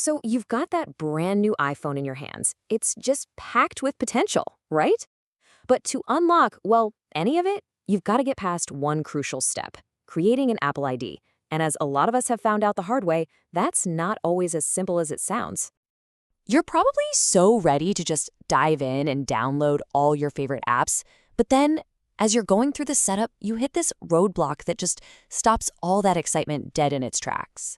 So you've got that brand new iPhone in your hands. It's just packed with potential, right? But to unlock, well, any of it, you've got to get past one crucial step, creating an Apple ID. And as a lot of us have found out the hard way, that's not always as simple as it sounds. You're probably so ready to just dive in and download all your favorite apps, but then as you're going through the setup, you hit this roadblock that just stops all that excitement dead in its tracks.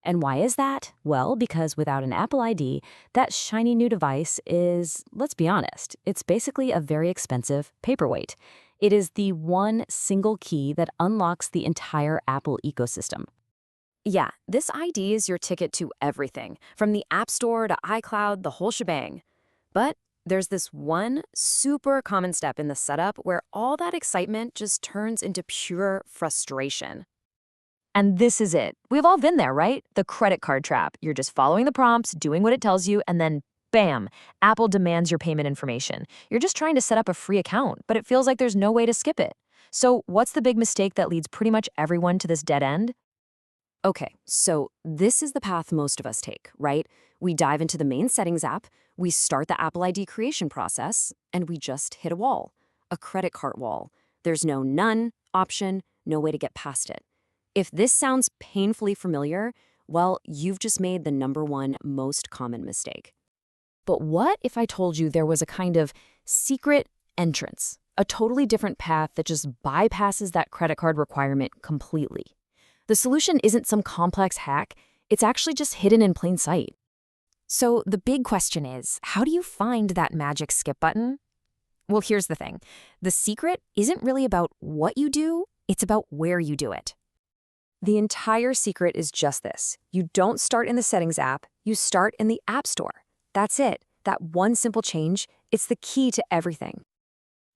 And why is that? Well, because without an Apple ID, that shiny new device is, let's be honest, it's basically a very expensive paperweight. It is the one single key that unlocks the entire Apple ecosystem. Yeah, this ID is your ticket to everything, from the App Store to iCloud, the whole shebang. But there's this one super common step in the setup where all that excitement just turns into pure frustration. And this is it. We've all been there, right? The credit card trap. You're just following the prompts, doing what it tells you, and then bam, Apple demands your payment information. You're just trying to set up a free account, but it feels like there's no way to skip it. So what's the big mistake that leads pretty much everyone to this dead end? Okay, so this is the path most of us take, right? We dive into the main settings app, we start the Apple ID creation process, and we just hit a wall, a credit card wall. There's no none option, no way to get past it. If this sounds painfully familiar, well, you've just made the #1 most common mistake. But what if I told you there was a kind of secret entrance, a totally different path that just bypasses that credit card requirement completely? The solution isn't some complex hack, it's actually just hidden in plain sight. So the big question is, how do you find that magic skip button? Well, here's the thing. The secret isn't really about what you do, it's about where you do it. The entire secret is just this. You don't start in the settings app, you start in the App Store. That's it. That one simple change, it's the key to everything.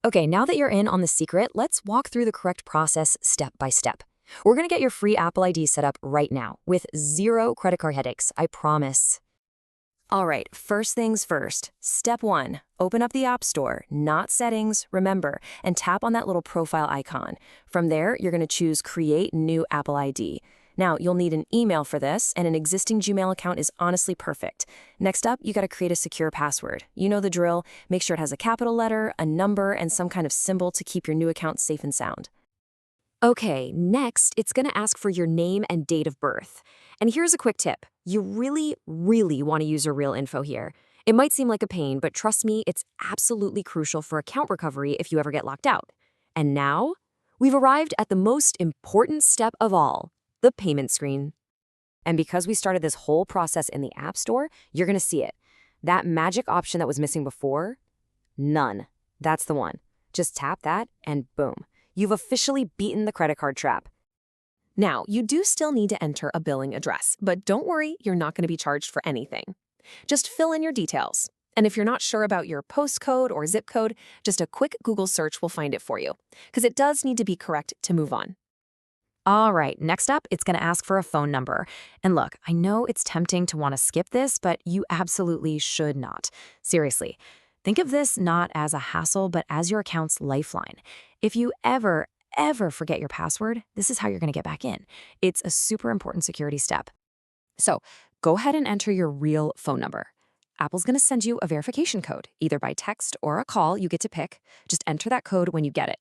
Okay, now that you're in on the secret, let's walk through the correct process step by step. We're going to get your free Apple ID set up right now with 0 credit card headaches, I promise. All right, first things first. Step 1, open up the App Store, not settings, remember, and tap on that little profile icon. From there, you're going to choose Create New Apple ID. Now, you'll need an email for this, and an existing Gmail account is honestly perfect. Next up, you got to create a secure password. You know the drill. Make sure it has a capital letter, a number, and some kind of symbol to keep your new account safe and sound. Okay, next, it's going to ask for your name and date of birth. And here's a quick tip. You really, really want to use your real info here. It might seem like a pain, but trust me, it's absolutely crucial for account recovery if you ever get locked out. And now, we've arrived at the most important step of all, the payment screen. And because we started this whole process in the App Store, you're going to see it. That magic option that was missing before, none. That's the one. Just tap that and boom. You've officially beaten the credit card trap. Now, you do still need to enter a billing address, but don't worry, you're not going to be charged for anything. Just fill in your details. And if you're not sure about your postcode or zip code, just a quick Google search will find it for you, because it does need to be correct to move on. All right, next up, it's going to ask for a phone number. And look, I know it's tempting to want to skip this, but you absolutely should not. Seriously, think of this not as a hassle, but as your account's lifeline. If you ever forget your password, this is how you're going to get back in. It's a super important security step. So go ahead and enter your real phone number. Apple's going to send you a verification code, either by text or a call. You get to pick. Just enter that code when you get it.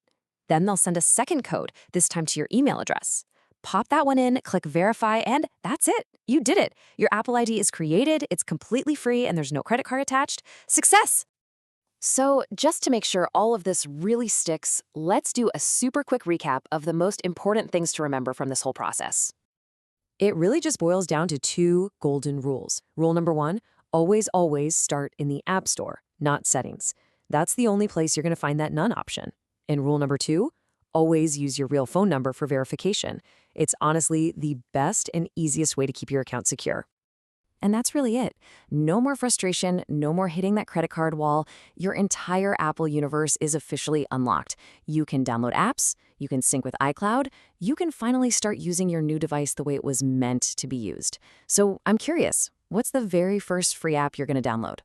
Then they'll send a second code, this time to your email address. Pop that one in, click verify, and that's it. You did it. Your Apple ID is created, it's completely free, and there's no credit card attached. Success! So just to make sure all of this really sticks, let's do a super quick recap of the most important things to remember from this whole process. It really just boils down to 2 golden rules. Rule number 1, always start in the App Store, not settings. That's the only place you're going to find that none option. And rule number 2, always use your real phone number for verification. It's honestly the best and easiest way to keep your account secure. And that's really it. No more frustration, no more hitting that credit card wall. Your entire Apple universe is officially unlocked. You can download apps, you can sync with iCloud, you can finally start using your new device the way it was meant to be used. So I'm curious, what's the very first free app you're going to download?